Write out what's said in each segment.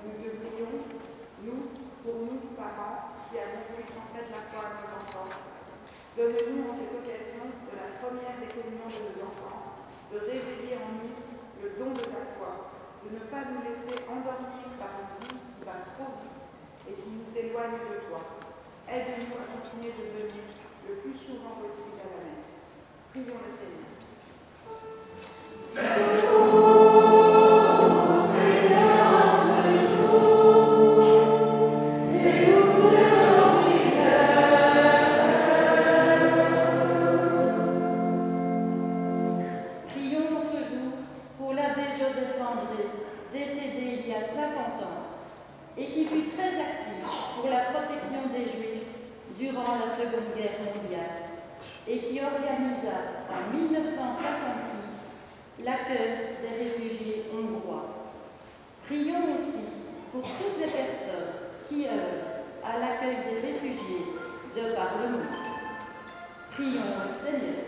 Nous te prions, nous, pour nous, parents, qui avons voulu transmettre la foi à nos enfants. Donne-nous en cette occasion de la première des communions de nos enfants, de réveiller en nous le don de ta foi, de ne pas nous laisser endormir par une vie qui va trop vite et qui nous éloigne de toi. Aide-nous à continuer de venir le plus souvent possible à la messe. Prions le Seigneur. Décédé il y a 50 ans et qui fut très actif pour la protection des Juifs durant la Seconde Guerre mondiale et qui organisa en 1956 l'accueil des réfugiés hongrois. Prions aussi pour toutes les personnes qui œuvrent à l'accueil des réfugiés de par le monde. Prions le Seigneur.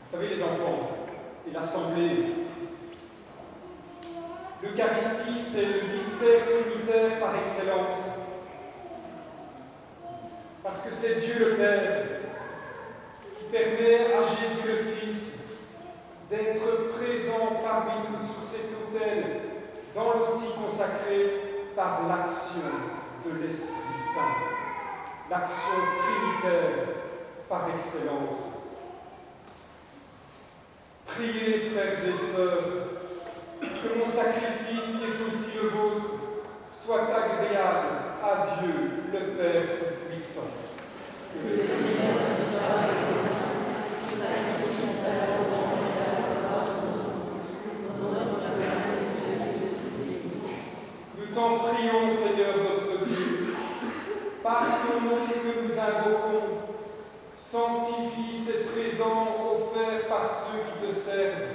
Vous savez les enfants et l'Assemblée, l'Eucharistie c'est le mystère trinitaire par excellence. Parce que c'est Dieu le Père qui permet à Jésus le Fils d'être présent parmi nous sur cet autel dans l'hostie consacrée par l'action de l'Esprit Saint, l'action trinitaire par excellence. Priez, frères et sœurs, que mon sacrifice, qui est aussi le vôtre, soit agréable à Dieu, le Père Tout-Puissant. Que le Seigneur soit avec vous, sacrifice à la volonté de la grâce de notre Père et celui de tous les jours. Nous t'en prions, Seigneur notre Dieu, par ton nom que nous invoquons, sanctifie ces présents offerts par ceux qui te servent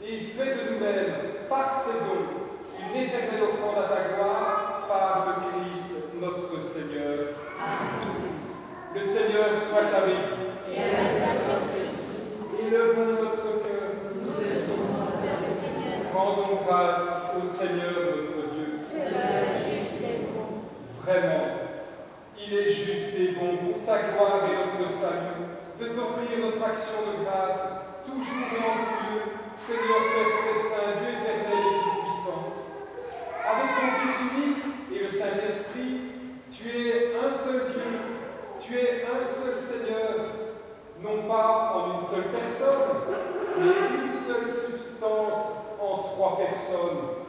et fais de nous-mêmes, par ces dons, une éternelle offrande à ta gloire par le Christ notre Seigneur. Amen. Le Seigneur soit avec vous. Et avec votre esprit. Élevons notre cœur. Nous le tournons vers le Seigneur. Rendons grâce au Seigneur notre Dieu. Cela est juste et bon. Vraiment, il est juste et bon pour ta gloire et notre salut de t'offrir notre action de grâce, toujours et en tout lieu, Seigneur Père très saint, Dieu éternel et tout-puissant. Avec ton tu es un seul Seigneur, non pas en une seule personne, mais une seule substance en trois personnes.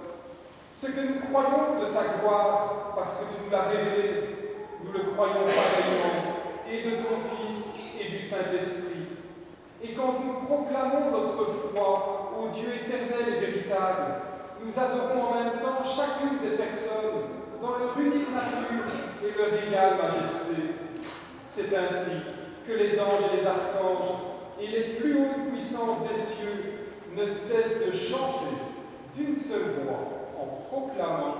Ce que nous croyons de ta gloire, parce que tu nous l'as révélé, nous le croyons pareillement, et de ton Fils et du Saint-Esprit. Et quand nous proclamons notre foi au Dieu éternel et véritable, nous adorons en même temps chacune des personnes dans leur unique nature et leur égale majesté. C'est ainsi que les anges et les archanges et les plus hautes puissances des cieux ne cessent de chanter d'une seule voix en proclamant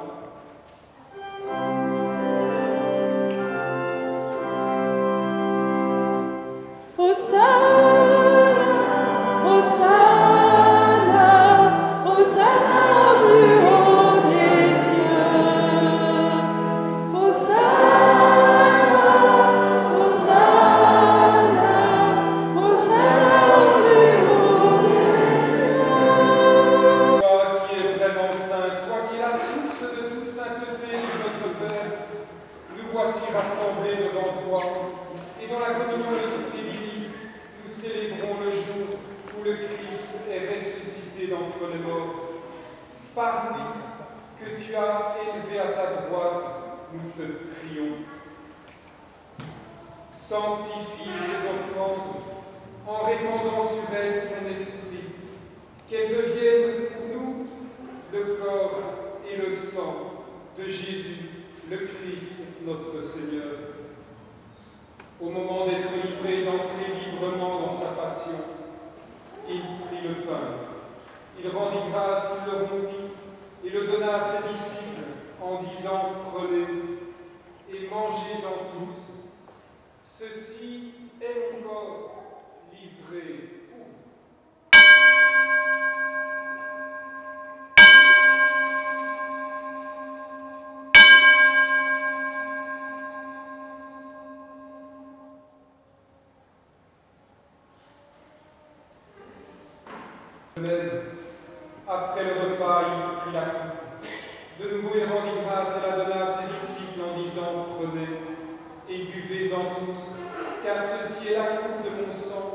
par lui que tu as élevé à ta droite, nous te prions. Sanctifie ces offrandes en répandant sur elles ton esprit, qu'elles deviennent pour nous le corps et le sang de Jésus, le Christ, notre Seigneur. Au moment d'être livré, d'entrer librement dans sa passion, il prit le pain. Il rendit grâce, il le rompit et le donna à ses disciples en disant « Prenez et mangez-en tous. Ceci est mon corps livré pour vous. » Après le repas, il prit la coupe. De nouveau, il rendit grâce et la donna à ses disciples en disant « Prenez et buvez-en tous, car ceci est la coupe de mon sang,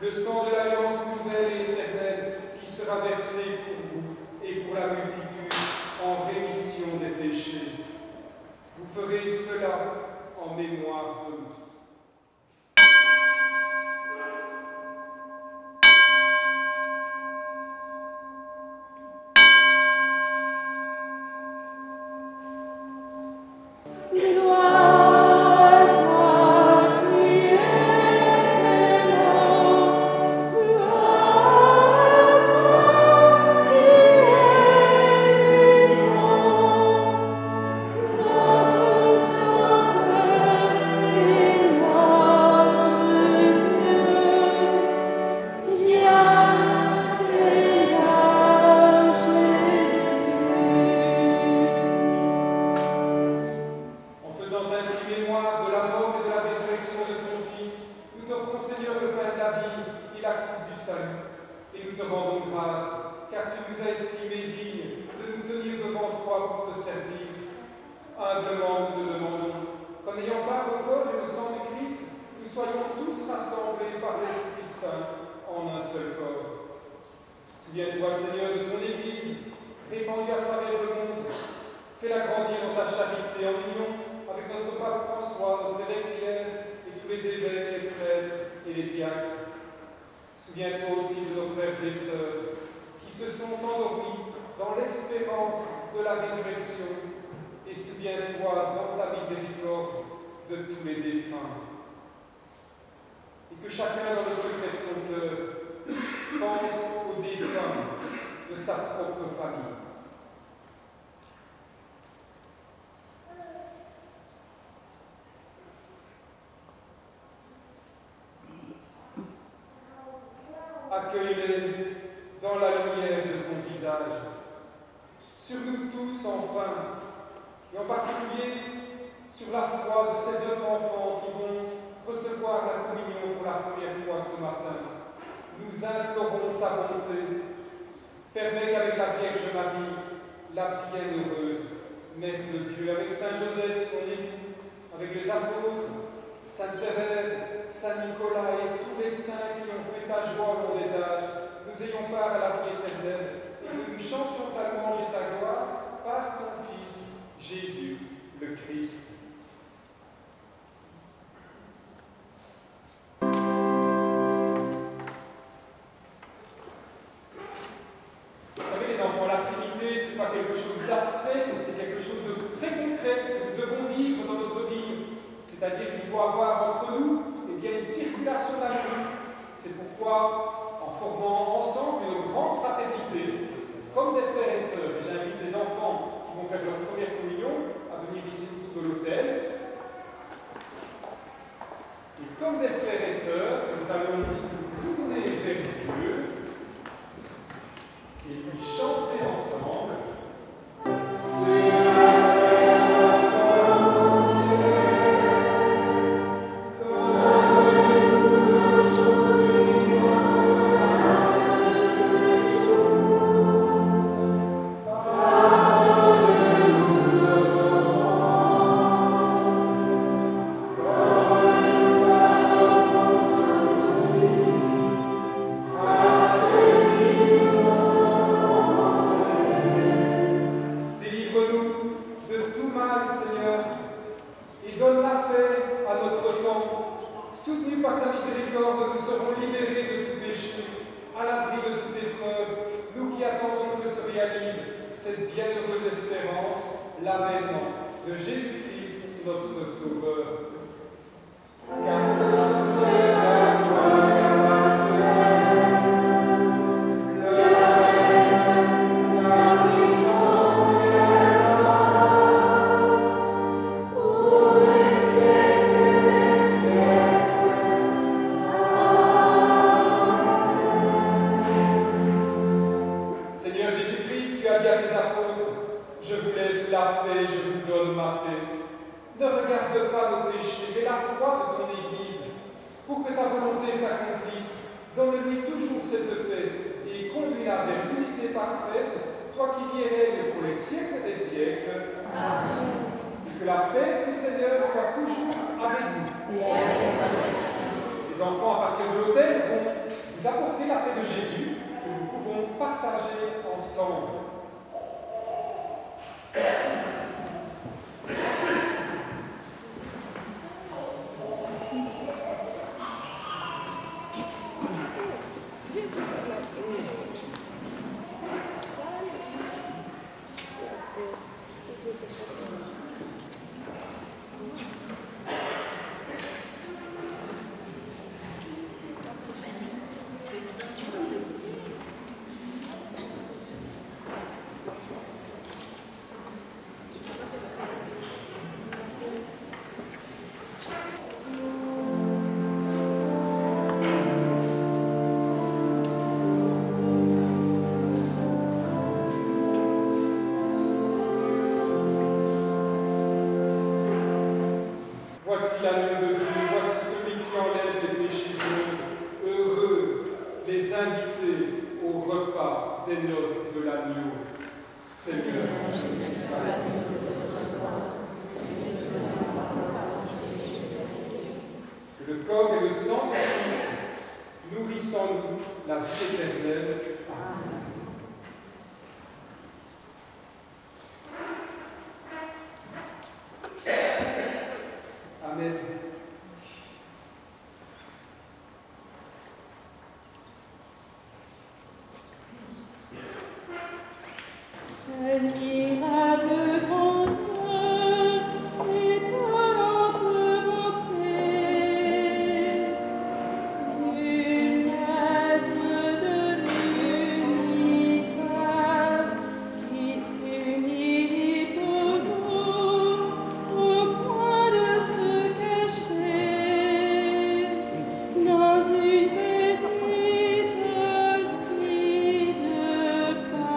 le sang de l'alliance nouvelle et éternelle qui sera versé pour vous et pour la multitude en rémission des péchés. Vous ferez cela en mémoire de moi. » Souviens-toi, Seigneur, de ton Église, répandue à travers le monde. Fais-la grandir dans ta charité, en union avec notre pape François, notre évêque Pierre, et tous les évêques, les prêtres et les diacres. Souviens-toi aussi de nos frères et sœurs qui se sont endormis dans l'espérance de la résurrection, et souviens-toi dans ta miséricorde de tous les défunts. Et que chacun, dans le secret de son cœur, pense aux défunts de sa propre famille. Accueille-les dans la lumière de ton visage. Sur nous tous, enfin, et en particulier sur la foi de ces 9 enfants qui vont recevoir la communion pour la première fois ce matin. Nous implorons ta bonté. Permets qu'avec la Vierge Marie, la bienheureuse Mère de Dieu, avec Saint Joseph, son époux, avec les apôtres, Sainte Thérèse, Saint Nicolas et tous les saints qui ont fait ta joie au long des âges, nous ayons part à la vie éternelle et que nous chantions ta louange et ta gloire par ton Fils, Jésus, le Christ. Vous savez, les enfants, la Trinité, ce n'est pas quelque chose d'abstrait, c'est quelque chose de très concret que nous devons vivre dans notre vie. C'est-à-dire qu'il doit y avoir entre nous une circulation d'amour. C'est pourquoi, en formant ensemble une grande fraternité, comme des frères et sœurs, et j'invite les enfants qui vont faire leur première communion à venir ici autour de l'autel. Et comme des frères et sœurs, nous allons nous tourner vers Dieu et lui chanter ensemble. Les enfants, à partir de l'autel, vont vous apporter la paix de Jésus que nous pouvons partager ensemble. Voici l'agneau de Dieu, voici celui qui enlève les péchés du monde. Heureux les invités au repas des noces de l'agneau. Seigneur, que le corps et le sang de Christ nourrissent en nous la vie éternelle. Amen. Admirable grandeur, étonnante bonté, une œuvre de l'univers qui s'unit pour nous au point de se cacher dans une petite hostie de pain.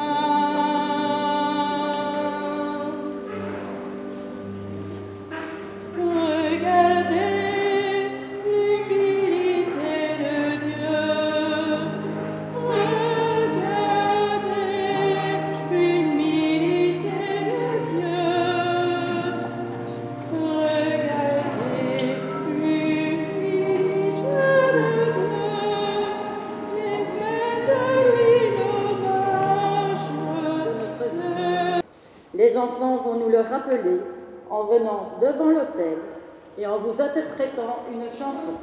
appeler en venant devant l'autel et en vous interprétant une chanson.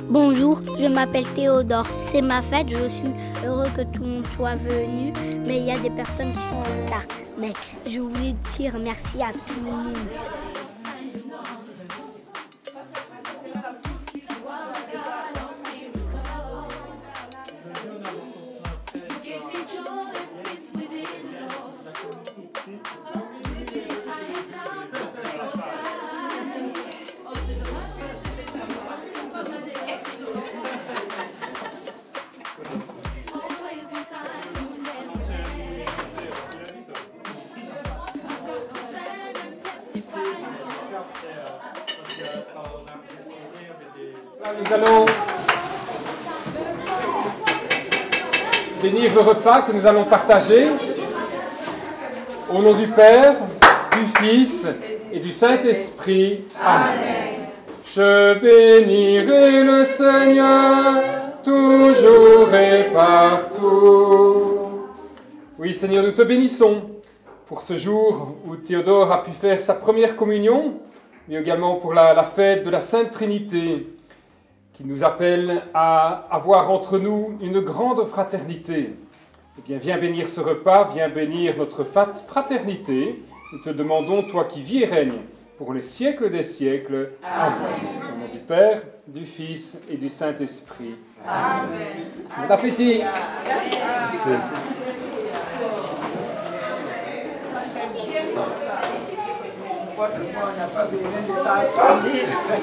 Bonjour, je m'appelle Théodore. C'est ma fête, je suis heureux que tout le monde soit venu, mais il y a des personnes qui sont en retard. Mais je voulais dire merci à tout le monde. Nous allons bénir le repas que nous allons partager au nom du Père, du Fils et du Saint-Esprit. Amen. Je bénirai le Seigneur toujours et partout. Oui, Seigneur, nous te bénissons pour ce jour où Théodore a pu faire sa première communion, mais également pour la fête de la Sainte Trinité, qui nous appelle à avoir entre nous une grande fraternité. Eh bien, viens bénir ce repas, viens bénir notre fraternité. Nous te demandons, toi qui vis et règnes pour les siècles des siècles. Amen. Au nom du Père, du Fils et du Saint-Esprit. Amen. Bon appétit.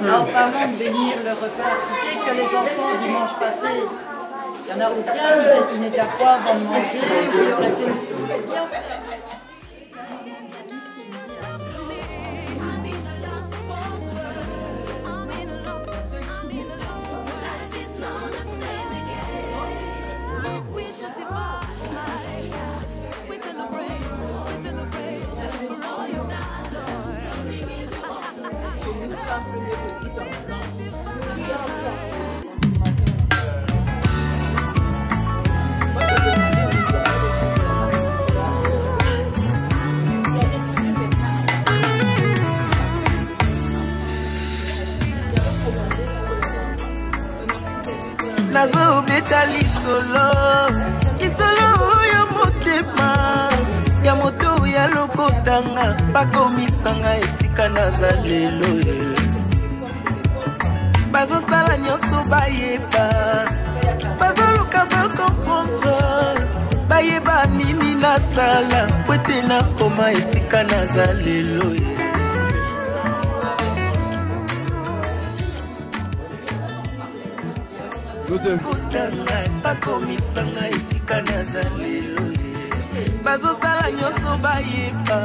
En parlant de bénir le repas, tu sais que les enfants dimanche passé, il y en a aucun qui s'est signé à quoi avant de manger, qui aurait été bien. nazobeta lisolo oyo motema ya moto ya lokotanga bakomisanga esika naza lelo bazosala nyonso bayeba bazoluka bakomprendre bayeba nini nasala po ete nakoma esika naza lelo kotanga bakomisanga esika naza lelo bazosala nyonso bayeba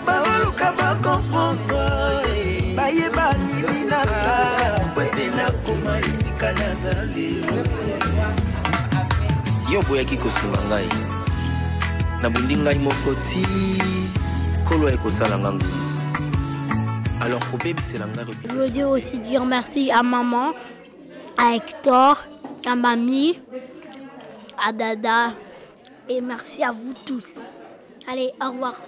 baoluka bakomprendre bayeba nini nasala po ete nakoma esika naza lelo si yo boyaki kosunga ngai nabundi ngai moko ti kolo ekosala nga ngulu. Alors kobebisela ngai je veux dire aussi dire merci à maman, à Hector, à mamie, à Dada, et merci à vous tous. Allez, au revoir.